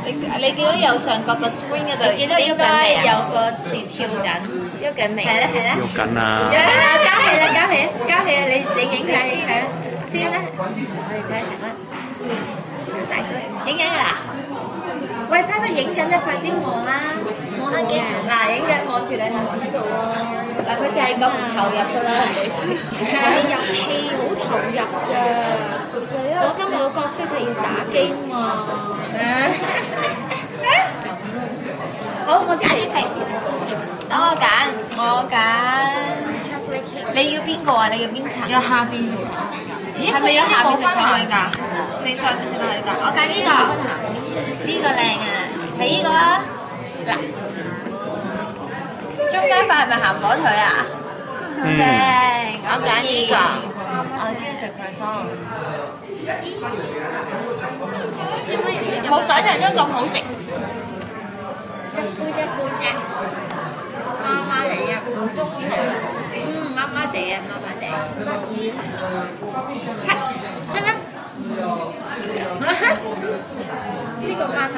你見到右上角個 screen 嗰度你見到應該有個字跳緊，喐緊未？係啦係啦，喐緊啊！有啦，交起啦交起交起，你影佢影佢先啦，我哋睇下成乜？大哥影緊㗎啦，喂，拍拍影緊啦，快啲望啦，望下鏡頭，嗱影緊望住你頭先喺度喎，嗱佢就係咁唔投入㗎啦，你入戲好投入㗎。我今日個角色就要打機嘛。好，我揀啲食，等我揀，你要邊個啊？你要邊層？有下邊嘅。咦，係咪有下邊食上去㗎？正菜食上去㗎？我揀呢個，呢個靚啊，睇呢個啊，嗱，中間塊係咪鹹火腿啊？正，我揀呢個，我中意食 croissant，冇想象中咁好食，一般啫，麻麻地啊，唔中意，麻麻地啊，麻麻地，得啦，呢個麻麻。